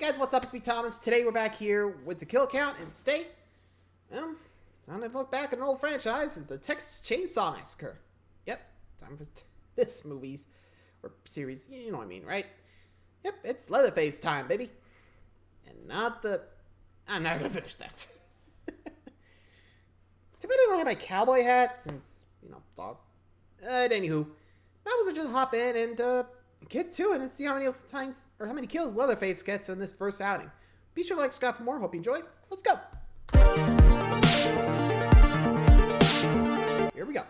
guys, what's up? It's me, Thomas. Today we're back here with the kill count, and today, well, time to look back at an old franchise, the Texas Chain Saw Massacre. Yep, time for this movie's, or series, you know what I mean, right? Yep, it's Leatherface time, baby. And not the... I'm not gonna finish that. Too bad I don't have my cowboy hat, since, you know, dog. Anywho, might as well just hop in and, get to it and see how many times, or how many kills Leatherface gets in this first outing. Be sure to like, subscribe for more. Hope you enjoyed. Let's go. Here we go.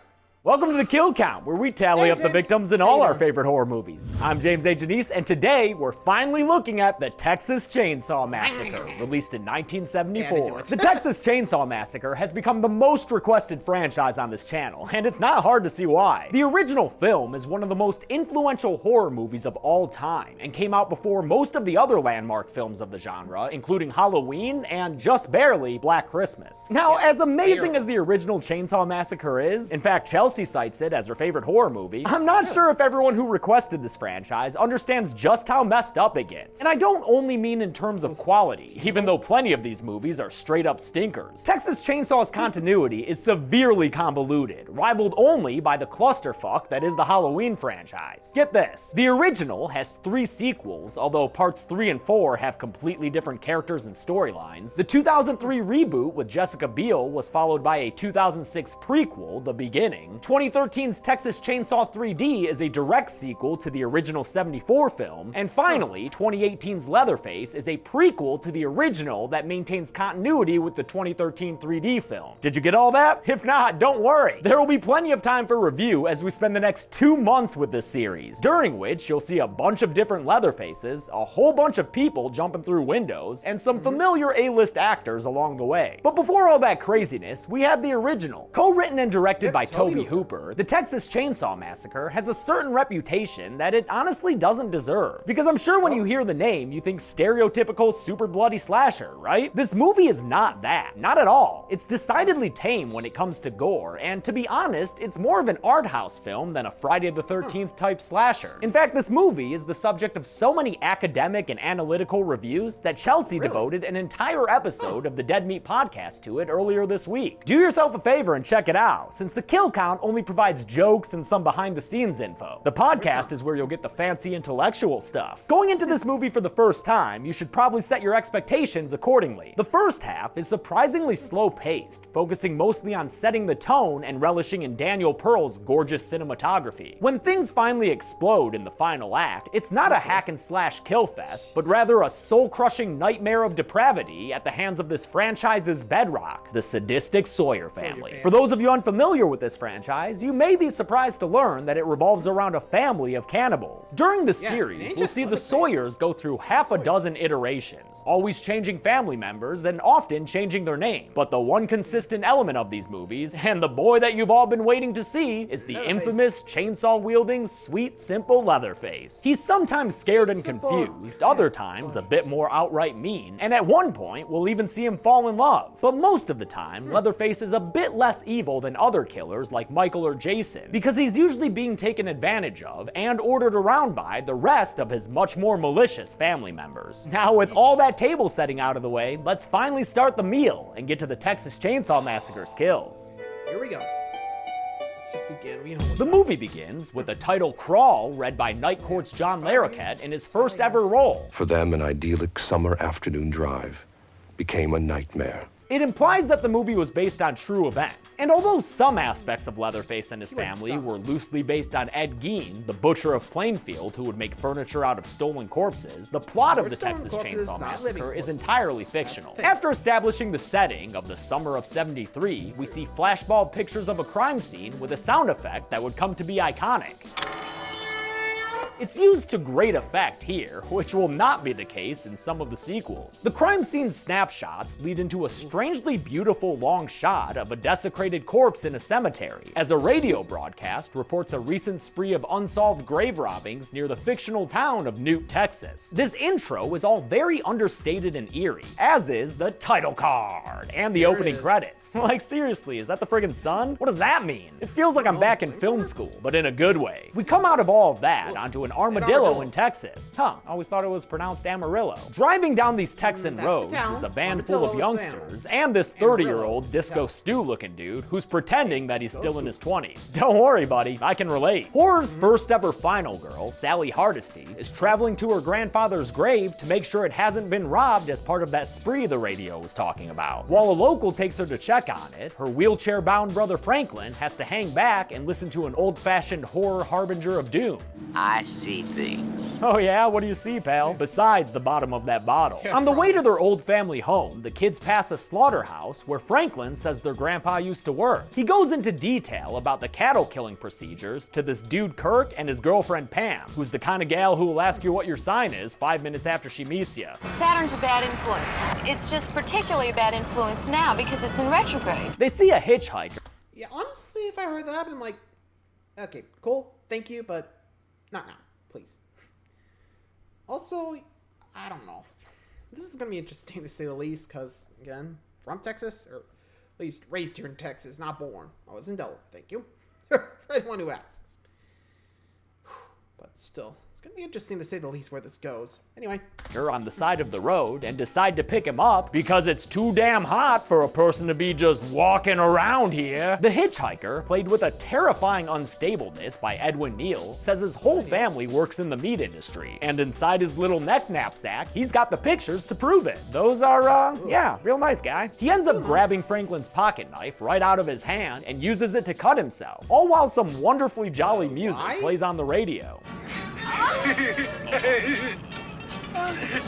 Welcome to the Kill Count, where we tally up the victims in all our favorite horror movies. I'm James A. Janice, and today we're finally looking at the Texas Chain Saw Massacre, released in 1974. The Texas Chain Saw Massacre has become the most requested franchise on this channel, and it's not hard to see why. The original film is one of the most influential horror movies of all time, and came out before most of the other landmark films of the genre, including Halloween and, just barely, Black Christmas. Now, as amazing as the original Chainsaw Massacre is, in fact, Chelsea cites it as her favorite horror movie, I'm not sure if everyone who requested this franchise understands just how messed up it gets. And I don't only mean in terms of quality, even though plenty of these movies are straight up stinkers. Texas Chainsaw's continuity is severely convoluted, rivaled only by the clusterfuck that is the Halloween franchise. Get this, the original has 3 sequels, although parts 3 and 4 have completely different characters and storylines. The 2003 reboot with Jessica Biel was followed by a 2006 prequel, The Beginning. 2013's Texas Chainsaw 3D is a direct sequel to the original 74 film, and finally, 2018's Leatherface is a prequel to the original that maintains continuity with the 2013 3D film. Did you get all that? If not, don't worry. There will be plenty of time for review as we spend the next 2 months with this series, during which you'll see a bunch of different Leatherfaces, a whole bunch of people jumping through windows, and some familiar A-list actors along the way. But before all that craziness, we had the original. Co-written and directed by Tobe Hooper, the Texas Chainsaw Massacre has a certain reputation that it honestly doesn't deserve. Because I'm sure when you hear the name, you think stereotypical super bloody slasher, right? This movie is not that. Not at all. It's decidedly tame when it comes to gore, and to be honest, it's more of an art house film than a Friday the 13th type slasher. In fact, this movie is the subject of so many academic and analytical reviews that Chelsea devoted an entire episode of the Dead Meat podcast to it earlier this week. Do yourself a favor and check it out, since the kill count only provides jokes and some behind-the-scenes info. The podcast is where you'll get the fancy intellectual stuff. Going into this movie for the first time, you should probably set your expectations accordingly. The first half is surprisingly slow-paced, focusing mostly on setting the tone and relishing in Daniel Pearl's gorgeous cinematography. When things finally explode in the final act, it's not a hack-and-slash kill fest, but rather a soul-crushing nightmare of depravity at the hands of this franchise's bedrock, the sadistic Sawyer family. For those of you unfamiliar with this franchise, you may be surprised to learn that it revolves around a family of cannibals. During the series, we'll see the Sawyers go through half a dozen iterations, always changing family members and often changing their name. But the one consistent element of these movies, and the boy that you've all been waiting to see, is the infamous chainsaw-wielding, sweet, simple Leatherface. He's sometimes scared and confused, other times a bit more outright mean, and at one point, we'll even see him fall in love. But most of the time, Leatherface is a bit less evil than other killers like Michael or Jason, because he's usually being taken advantage of and ordered around by the rest of his much more malicious family members. Now, with all that table setting out of the way, let's finally start the meal and get to the Texas Chainsaw Massacre's kills. Here we go. Let's just begin. The movie begins with the title crawl read by Night Court's John Larroquette in his first ever role. For them, an idyllic summer afternoon drive became a nightmare. It implies that the movie was based on true events. And although some aspects of Leatherface and his family were loosely based on Ed Gein, the butcher of Plainfield who would make furniture out of stolen corpses, the plot of the Texas Chainsaw Massacre is entirely fictional. After establishing the setting of the summer of '73, we see flashbulb pictures of a crime scene with a sound effect that would come to be iconic. It's used to great effect here, which will not be the case in some of the sequels. The crime scene snapshots lead into a strangely beautiful long shot of a desecrated corpse in a cemetery, as a radio broadcast reports a recent spree of unsolved grave robbings near the fictional town of Newt, Texas. This intro is all very understated and eerie, as is the title card and the opening credits. Like, seriously, is that the friggin' sun? What does that mean? It feels like I'm back in film school, but in a good way. We come out of all of that onto an an armadillo in Texas. Always thought it was pronounced Amarillo. Driving down these Texan roads is a van full of youngsters and this 30-year-old Disco Stew-looking dude who's pretending that he's still in his 20s. Don't worry, buddy, I can relate. Horror's first ever final girl, Sally Hardesty, is traveling to her grandfather's grave to make sure it hasn't been robbed as part of that spree the radio was talking about. While a local takes her to check on it, her wheelchair-bound brother Franklin has to hang back and listen to an old-fashioned horror harbinger of doom. I see things. Oh yeah? What do you see, pal? Besides the bottom of that bottle. On the way to their old family home, the kids pass a slaughterhouse where Franklin says their grandpa used to work. He goes into detail about the cattle killing procedures to this dude Kirk and his girlfriend Pam, who's the kind of gal who will ask you what your sign is 5 minutes after she meets you. Saturn's a bad influence. It's just particularly a bad influence now because it's in retrograde. They see a hitchhiker. Yeah, honestly, if I heard that, I'm like, okay, cool, thank you, but not now, please. Also, I don't know. This is going to be interesting to say the least, because, again, from Texas, or at least raised here in Texas, not born. I was in Delaware, thank you. For anyone who asks. But still, it's going to be interesting to say the least where this goes. Anyway. You're on the side of the road and decide to pick him up because it's too damn hot for a person to be just walking around here. The hitchhiker, played with a terrifying unstableness by Edwin Neal, says his whole family works in the meat industry, and inside his little neck knapsack, he's got the pictures to prove it. Those are, yeah, real nice guy. He ends up grabbing Franklin's pocket knife right out of his hand and uses it to cut himself, all while some wonderfully jolly music plays on the radio.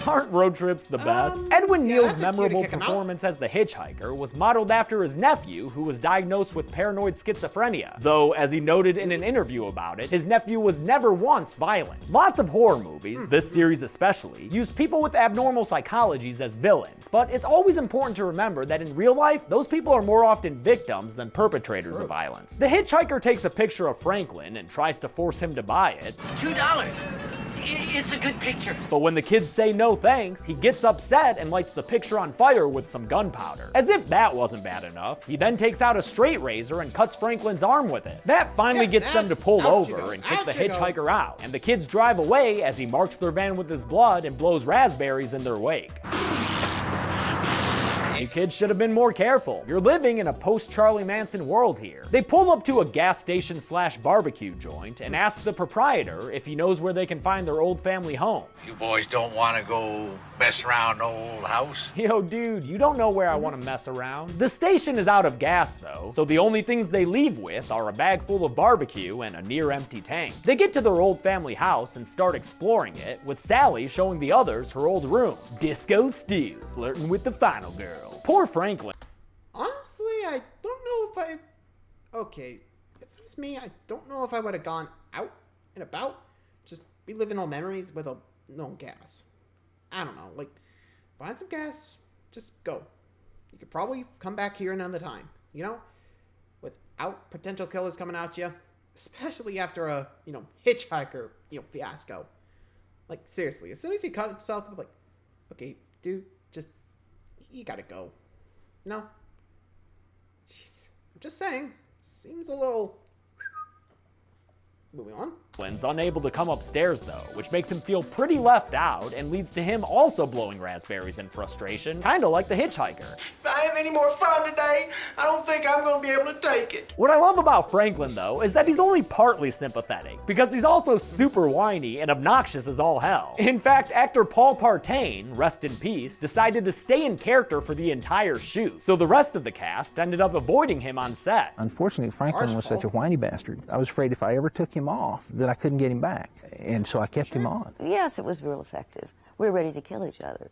Aren't road trips the best? Edwin Neal's memorable performance as the hitchhiker was modeled after his nephew, who was diagnosed with paranoid schizophrenia. Though, as he noted in an interview about it, his nephew was never once violent. Lots of horror movies, this series especially, use people with abnormal psychologies as villains, but it's always important to remember that in real life, those people are more often victims than perpetrators of violence. The hitchhiker takes a picture of Franklin and tries to force him to buy it. $2. It's a good picture. But when the kids say no thanks, he gets upset and lights the picture on fire with some gunpowder. As if that wasn't bad enough, he then takes out a straight razor and cuts Franklin's arm with it. That finally gets them to pull over and kick the hitchhiker out, and the kids drive away as he marks their van with his blood and blows raspberries in their wake. You kids should have been more careful. You're living in a post-Charlie Manson world here. They pull up to a gas station / barbecue joint and ask the proprietor if he knows where they can find their old family home. You boys don't want to go mess around the old house? Yo, dude, you don't know where I want to mess around. The station is out of gas, though, so the only things they leave with are a bag full of barbecue and a near-empty tank. They get to their old family house and start exploring it, with Sally showing the others her old room. Disco Stew, flirting with the final girl. Poor Franklin. Honestly, I don't know if okay, if it was me, I don't know if I would have gone out and about, just reliving old memories with no gas. I don't know, like, find some gas, just go. You could probably come back here another time, you know, without potential killers coming at you, especially after a, hitchhiker, fiasco. Like, seriously, as soon as he cut himself, I'm like, okay, dude, you gotta go. No? Jeez. I'm just saying. Seems a little... Moving on. Flynn's unable to come upstairs though, which makes him feel pretty left out and leads to him also blowing raspberries in frustration, kinda like the hitchhiker. If I have any more fun today, I don't think I'm gonna be able to take it. What I love about Franklin though is that he's only partly sympathetic, because he's also super whiny and obnoxious as all hell. In fact, actor Paul Partain, rest in peace, decided to stay in character for the entire shoot, so the rest of the cast ended up avoiding him on set. Unfortunately, Franklin was such a whiny bastard. I was afraid if I ever took him off, that I couldn't get him back, and so I kept him on. Yes, it was real effective. We were ready to kill each other.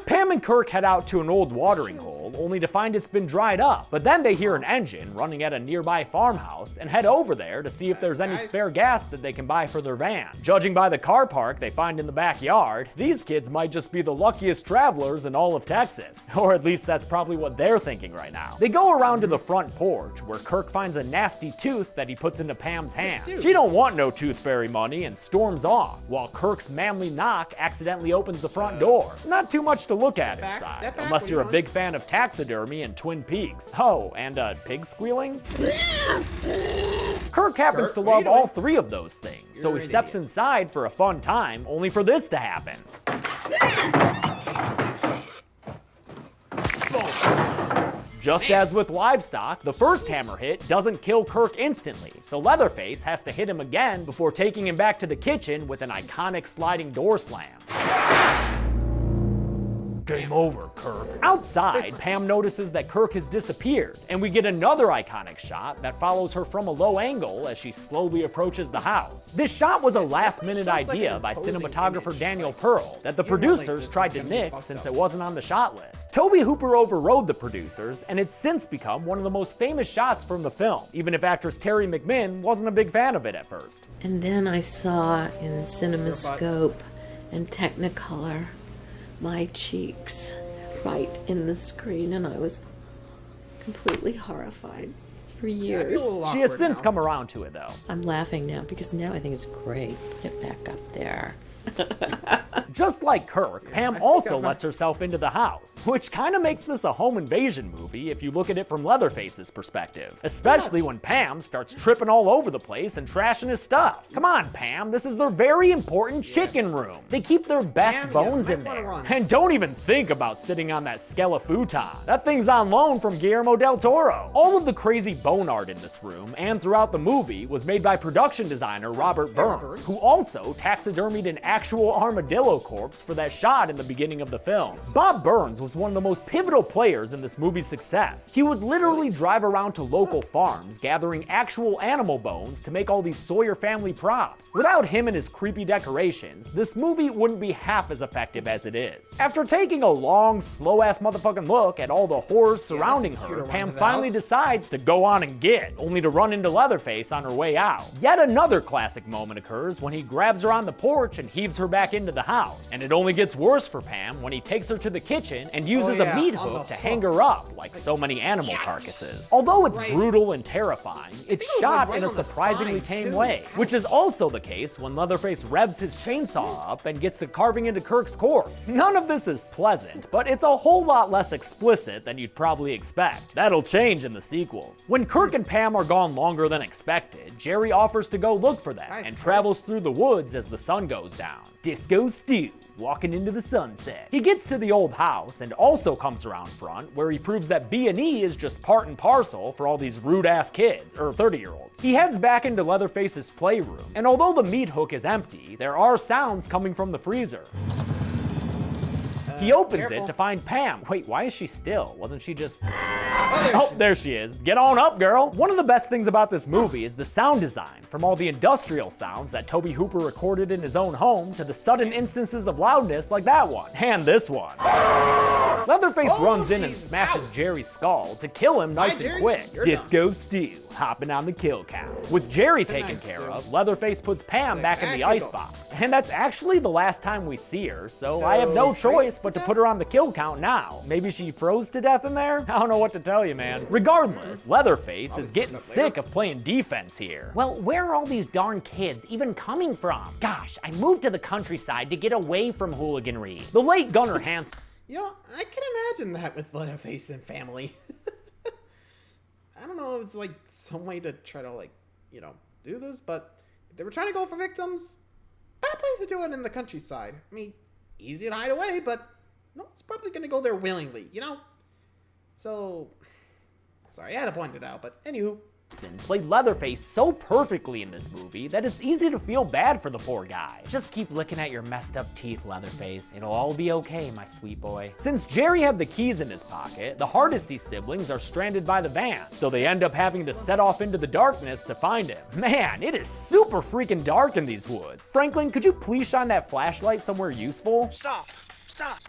Pam and Kirk head out to an old watering hole, only to find it's been dried up. But then they hear an engine running at a nearby farmhouse and head over there to see if there's any spare gas that they can buy for their van. Judging by the car park they find in the backyard, these kids might just be the luckiest travelers in all of Texas. Or at least that's probably what they're thinking right now. They go around to the front porch, where Kirk finds a nasty tooth that he puts into Pam's hand. She don't want no tooth fairy money and storms off, while Kirk's manly knock accidentally opens the front door. not too much to look at Step inside, back, unless what you're do a you big fan of taxidermy and Twin Peaks. Oh, and pig squealing? Kirk happens to what are you love all doing? 3 of those things, so You're he an steps idiot. inside for a fun time, only for this to happen. Just as with livestock, the first hammer hit doesn't kill Kirk instantly, so Leatherface has to hit him again before taking him back to the kitchen with an iconic sliding door slam. Game over, Kirk. Outside, Pam notices that Kirk has disappeared, and we get another iconic shot that follows her from a low angle as she slowly approaches the house. This shot was a last-minute Shows like idea an by imposing cinematographer image. Daniel Pearl that the You know, like, producers this tried is to gonna be nix fucked since up. it wasn't on the shot list. Tobe Hooper overrode the producers, and it's since become one of the most famous shots from the film, even if actress Terry McMinn wasn't a big fan of it at first. And then I saw in CinemaScope and Technicolor my cheeks right in the screen, and I was completely horrified for years. She has since come around to it, though. I'm laughing now because now I think it's great. Put it back up there. Just like Kirk, Pam also lets herself into the house, which kind of makes this a home invasion movie if you look at it from Leatherface's perspective. Especially when Pam starts tripping all over the place and trashing his stuff. Come on, Pam, this is their very important chicken room. They keep their best Pam, yeah, bones might in wanna there. run. And don't even think about sitting on that Skelefuton. That thing's on loan from Guillermo del Toro. All of the crazy bone art in this room and throughout the movie was made by production designer Robert Burns, who also taxidermied an actual armadillo corpse for that shot in the beginning of the film. Bob Burns was one of the most pivotal players in this movie's success. He would literally drive around to local farms gathering actual animal bones to make all these Sawyer family props. Without him and his creepy decorations, this movie wouldn't be half as effective as it is. After taking a long, slow-ass motherfucking look at all the horrors surrounding her, Pam finally decides to go on and get, only to run into Leatherface on her way out. Yet another classic moment occurs when he grabs her on the porch and heaves her back into the house. And it only gets worse for Pam when he takes her to the kitchen and uses a meat hook to hang her up like so many animal carcasses. Although it's brutal and terrifying, it's shot in a surprisingly tame way, which is also the case when Leatherface revs his chainsaw up and gets to carving into Kirk's corpse. None of this is pleasant, but it's a whole lot less explicit than you'd probably expect. That'll change in the sequels. When Kirk and Pam are gone longer than expected, Jerry offers to go look for them and travels through the woods as the sun goes down. Disco Stew, walking into the sunset. He gets to the old house and also comes around front, where he proves that B&E is just part and parcel for all these rude-ass kids, or 30-year-olds. He heads back into Leatherface's playroom, and although the meat hook is empty, there are sounds coming from the freezer. He opens it to find Pam. Wait, why is she still? Wasn't she just... Oh, there she is. Get on up, girl. One of the best things about this movie is the sound design, from all the industrial sounds that Tobe Hooper recorded in his own home to the sudden instances of loudness like that one, and this one. Leatherface runs in and smashes Jerry's skull to kill him nice and quick. Disco Stew, hopping on the kill count. With Jerry taken care of, Leatherface puts Pam back in the icebox. And that's actually the last time we see her, so I have no choice but to put her on the kill count now. Maybe she froze to death in there? I don't know what to tell you, man. Regardless, Leatherface is getting sick of playing defense here. Well, where are all these darn kids even coming from? Gosh, I moved to the countryside to get away from hooliganry. The late Gunnar Hansen. You know, I can imagine that with Leatherface and family. I don't know if it's like some way to try to, like, you know, do this, but if they were trying to go for victims, bad place to do it in the countryside. I mean, easy to hide away, but no one's probably going to go there willingly, you know? So, sorry, I had to point it out, but anywho. Played Leatherface so perfectly in this movie that it's easy to feel bad for the poor guy. Just keep looking at your messed up teeth, Leatherface. It'll all be okay, my sweet boy. Since Jerry had the keys in his pocket, the Hardesty siblings are stranded by the van, so they end up having to set off into the darkness to find him. Man, it is super freaking dark in these woods. Franklin, could you please shine that flashlight somewhere useful? Stop. Stop.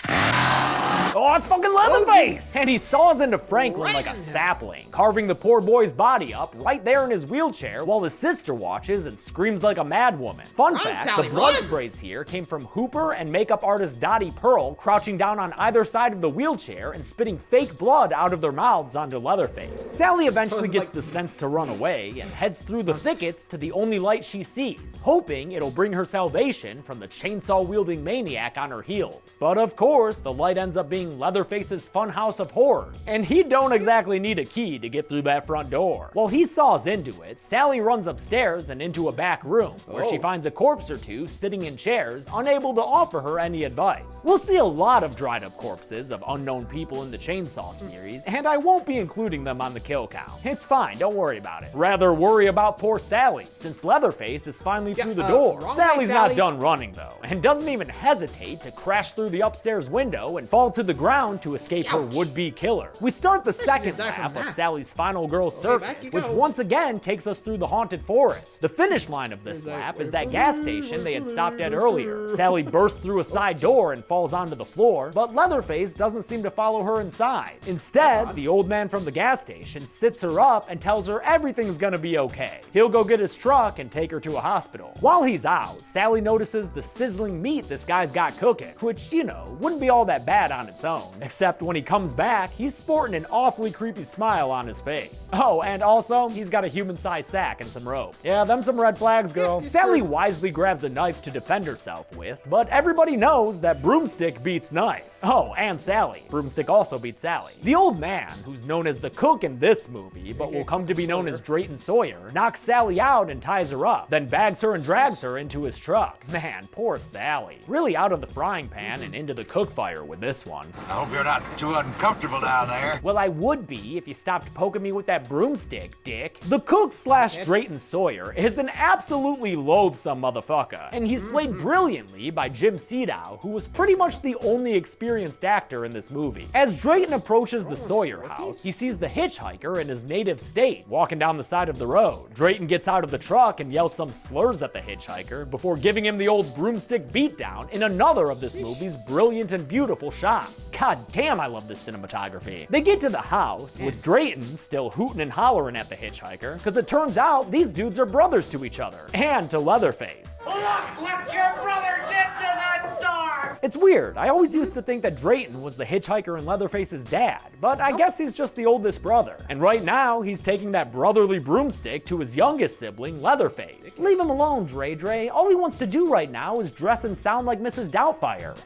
Oh, it's fucking Leatherface! And he saws into Franklin like a sapling, carving the poor boy's body up right there in his wheelchair while his sister watches and screams like a madwoman. Fun fact, the blood sprays here came from Hooper and makeup artist Dottie Pearl crouching down on either side of the wheelchair and spitting fake blood out of their mouths onto Leatherface. Sally eventually gets the sense to run away and heads through the thickets to the only light she sees, hoping it'll bring her salvation from the chainsaw-wielding maniac on her heels. But of course, the light ends up being Leatherface's funhouse of horrors, and he don't exactly need a key to get through that front door. While he saws into it, Sally runs upstairs and into a back room, where she finds a corpse or two sitting in chairs, unable to offer her any advice. We'll see a lot of dried up corpses of unknown people in the Chainsaw series, and I won't be including them on the kill count. It's fine, don't worry about it. Rather worry about poor Sally, since Leatherface is finally through the door. Sally's not done running though, and doesn't even hesitate to crash through the upstairs window and fall to the ground to escape her would-be killer. We start the second lap of Sally's final girl circuit, which once again takes us through the haunted forest. The finish line of this lap is that gas station they had stopped at earlier. Sally bursts through a side door and falls onto the floor, but Leatherface doesn't seem to follow her inside. Instead, the old man from the gas station sits her up and tells her everything's gonna be okay. He'll go get his truck and take her to a hospital. While he's out, Sally notices the sizzling meat this guy's got cooking, which, you know, wouldn't be all that bad on its own. Except when he comes back, he's sporting an awfully creepy smile on his face. Oh, and also, he's got a human-sized sack and some rope. Yeah, them some red flags, girl. Sally wisely grabs a knife to defend herself with, but everybody knows that broomstick beats knife. Oh, and Sally. Broomstick also beats Sally. The old man, who's known as the cook in this movie, but will come to be known as Drayton Sawyer, knocks Sally out and ties her up, then bags her and drags her into his truck. Man, poor Sally. Really out of the frying pan and into the cook fire with this one. I hope you're not too uncomfortable down there. Well, I would be if you stopped poking me with that broomstick, dick. The cook slash Drayton Sawyer is an absolutely loathsome motherfucker, and he's played brilliantly by Jim Sedow, who was pretty much the only experienced actor in this movie. As Drayton approaches the Sawyer house, he sees the hitchhiker in his native state, walking down the side of the road. Drayton gets out of the truck and yells some slurs at the hitchhiker before giving him the old broomstick beatdown in another of this movie's brilliant and beautiful shots. God damn, I love this cinematography. They get to the house, with Drayton still hooting and hollering at the hitchhiker, because it turns out these dudes are brothers to each other, and to Leatherface. Look what your brother did to that door! It's weird, I always used to think that Drayton was the hitchhiker and Leatherface's dad, but I guess he's just the oldest brother. And right now, he's taking that brotherly broomstick to his youngest sibling, Leatherface. Leave him alone, Dre. All he wants to do right now is dress and sound like Mrs. Doubtfire.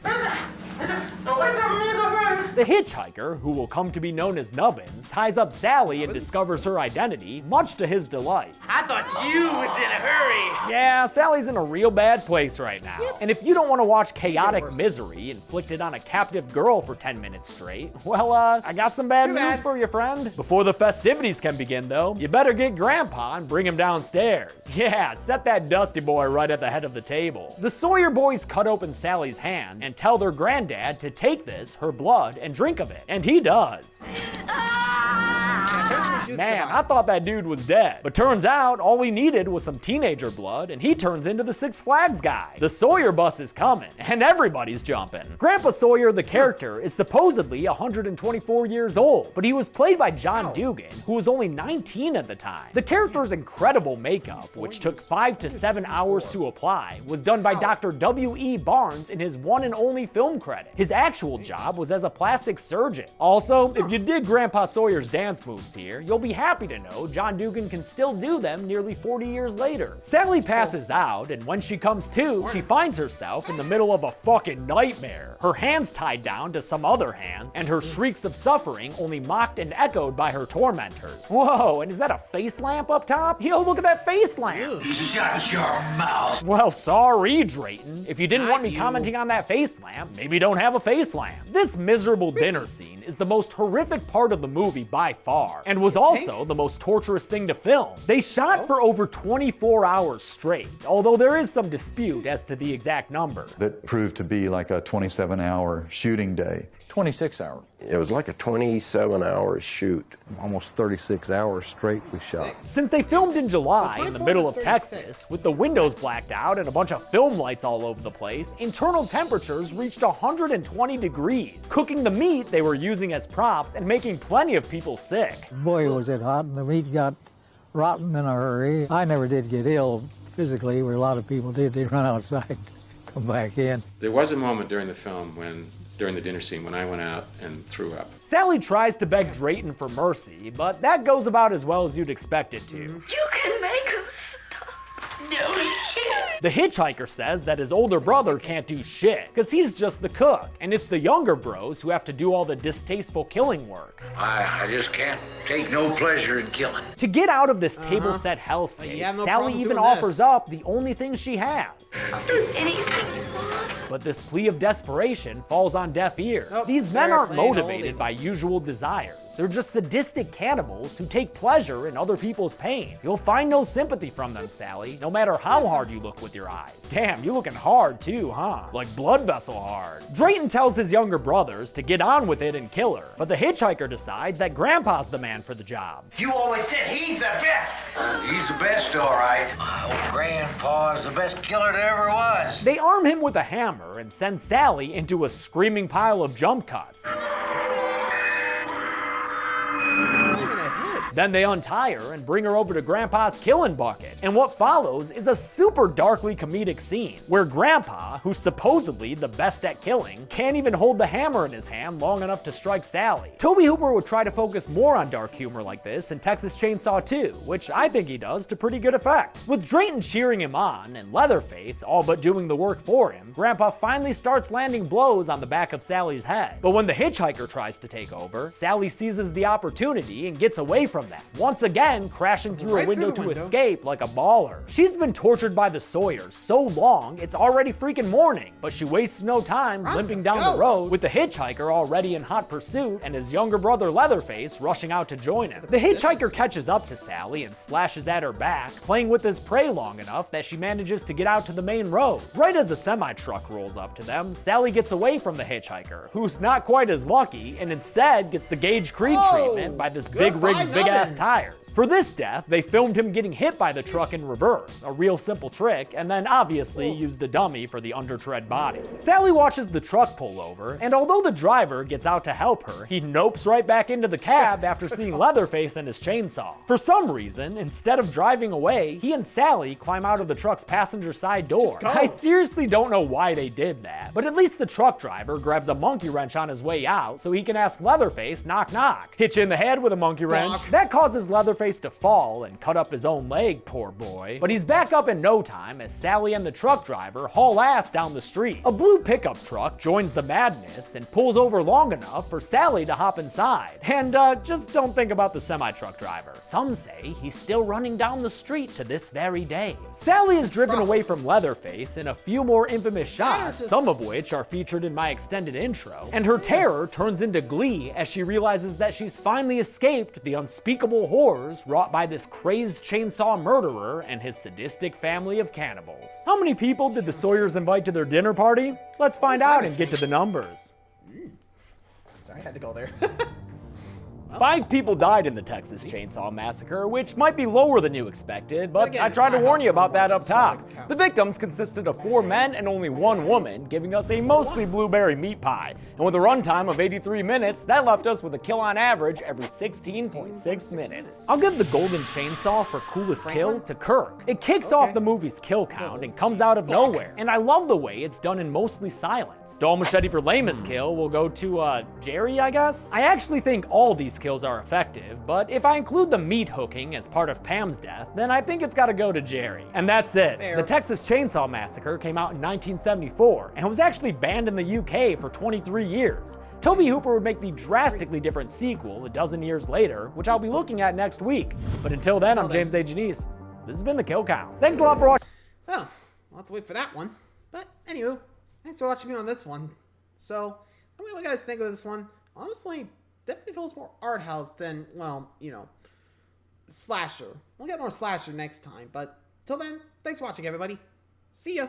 The hitchhiker, who will come to be known as Nubbins, ties up Sally and discovers her identity, much to his delight. I thought you was in a hurry. Yeah, Sally's in a real bad place right now. And if you don't want to watch chaotic misery inflicted on a captive girl for 10 minutes straight, well, I got some bad news for you, friend. Before the festivities can begin, though, you better get Grandpa and bring him downstairs. Yeah, set that dusty boy right at the head of the table. The Sawyer boys cut open Sally's hand and tell their granddad to take this, her blood, and drink of it. And he does. Man, I thought that dude was dead. But turns out, all he needed was some teenager blood, and he turns into the Six Flags guy. The Sawyer bus is coming, and everybody's jumping. Grandpa Sawyer, the character, is supposedly 124 years old, but he was played by John Dugan, who was only 19 at the time. The character's incredible makeup, which took 5 to 7 hours to apply, was done by Dr. W.E. Barnes in his one and only film credit. His actual job was as a plastic surgeon. Also, if you dig Grandpa Sawyer's dance moves here, you'll be happy to know John Dugan can still do them nearly 40 years later. Sally passes out, and when she comes to, she finds herself in the middle of a fucking nightmare. Her hands tied down to some other hands, and her shrieks of suffering only mocked and echoed by her tormentors. Whoa, and is that a face lamp up top? Yo, look at that face lamp! Shut your mouth! Well, sorry, Drayton. If you didn't want me commenting on that face lamp, maybe don't have a face lamp. This miserable dinner scene is the most horrific part of the movie by far, and was also the most torturous thing to film. They shot for over 24 hours straight, although there is some dispute as to the exact number. That proved to be like a 27-hour shooting day. 26 hours. It was like a 27-hour shoot. Almost 36 hours straight we shot. Since they filmed in July in the middle of Texas, with the windows blacked out and a bunch of film lights all over the place, internal temperatures reached 120 degrees, cooking the meat they were using as props and making plenty of people sick. Boy, was it hot, and the meat got rotten in a hurry. I never did get ill physically, where a lot of people did. They run outside, come back in. There was a moment during the film during the dinner scene when I went out and threw up. Sally tries to beg Drayton for mercy, but that goes about as well as you'd expect it to. You can make him stop. No, you can't. The hitchhiker says that his older brother can't do shit, because he's just the cook, and it's the younger bros who have to do all the distasteful killing work. I just can't take no pleasure in killing. To get out of this table set hellscape, no Sally problem even doing offers this. up the only thing she has. I'll do anything you want. But this plea of desperation falls on deaf ears. Nope, These men they're aren't plain motivated old. by usual desires. They're just sadistic cannibals who take pleasure in other people's pain. You'll find no sympathy from them, Sally, no matter how hard you look with your eyes. Damn, you looking hard too, huh? Like blood vessel hard. Drayton tells his younger brothers to get on with it and kill her, but the hitchhiker decides that Grandpa's the man for the job. You always said he's the best. He's the best, all right. Oh, Grandpa's the best killer there ever was. They arm him with a hammer and send Sally into a screaming pile of jump cuts. Then they untie her and bring her over to Grandpa's killing bucket. And what follows is a super darkly comedic scene where Grandpa, who's supposedly the best at killing, can't even hold the hammer in his hand long enough to strike Sally. Tobe Hooper would try to focus more on dark humor like this in Texas Chainsaw 2, which I think he does to pretty good effect. With Drayton cheering him on and Leatherface all but doing the work for him, Grandpa finally starts landing blows on the back of Sally's head. But when the hitchhiker tries to take over, Sally seizes the opportunity and gets away from them, once again crashing through a window to escape like a baller. She's been tortured by the Sawyers so long it's already freaking morning, but she wastes no time limping down the road with the hitchhiker already in hot pursuit and his younger brother Leatherface rushing out to join him. The hitchhiker catches up to Sally and slashes at her back, playing with his prey long enough that she manages to get out to the main road. Right as a semi-truck rolls up to them, Sally gets away from the hitchhiker, who's not quite as lucky and instead gets the Gage Creed treatment by this big rig's big-ass tires. For this death, they filmed him getting hit by the truck in reverse, a real simple trick, and then obviously used a dummy for the undertread body. Sally watches the truck pull over, and although the driver gets out to help her, he nopes right back into the cab after seeing Leatherface and his chainsaw. For some reason, instead of driving away, he and Sally climb out of the truck's passenger side door. I seriously don't know why they did that, but at least the truck driver grabs a monkey wrench on his way out so he can ask Leatherface knock knock. Hit you in the head with a monkey wrench. That causes Leatherface to fall and cut up his own leg, poor boy. But he's back up in no time as Sally and the truck driver haul ass down the street. A blue pickup truck joins the madness and pulls over long enough for Sally to hop inside. And just don't think about the semi-truck driver. Some say he's still running down the street to this very day. Sally is driven away from Leatherface in a few more infamous shots, some of which are featured in my extended intro, and her terror turns into glee as she realizes that she's finally escaped the unspeakable horrors wrought by this crazed chainsaw murderer and his sadistic family of cannibals. How many people did the Sawyers invite to their dinner party? Let's find out and get to the numbers. Sorry, I had to go there. 5 people died in the Texas Chainsaw Massacre, which might be lower than you expected, but I tried to warn you about that up top. The victims consisted of 4 men and only 1 woman, giving us a mostly blueberry meat pie. And with a runtime of 83 minutes, that left us with a kill on average every 16.6 minutes. I'll give the Golden Chainsaw for coolest kill to Kirk. It kicks off the movie's kill count and comes out of nowhere, and I love the way it's done in mostly silence. Dull Machete for lamest kill will go to, Jerry, I guess? I actually think all these kills are effective, but if I include the meat hooking as part of Pam's death, then I think it's gotta go to Jerry. And that's it. The Texas Chainsaw Massacre came out in 1974 and was actually banned in the UK for 23 years. Tobe Hooper would make the drastically different sequel a dozen years later, which I'll be looking at next week. But until then, I'm James A. Janice. This has been The Kill Count. Thanks a lot for watching. Well, I'll have to wait for that one. But anywho, thanks for watching me on this one. So, let me know what you guys think of this one. Honestly, definitely feels more art house than, well, you know, slasher. We'll get more slasher next time, but till then, thanks for watching, everybody. See ya.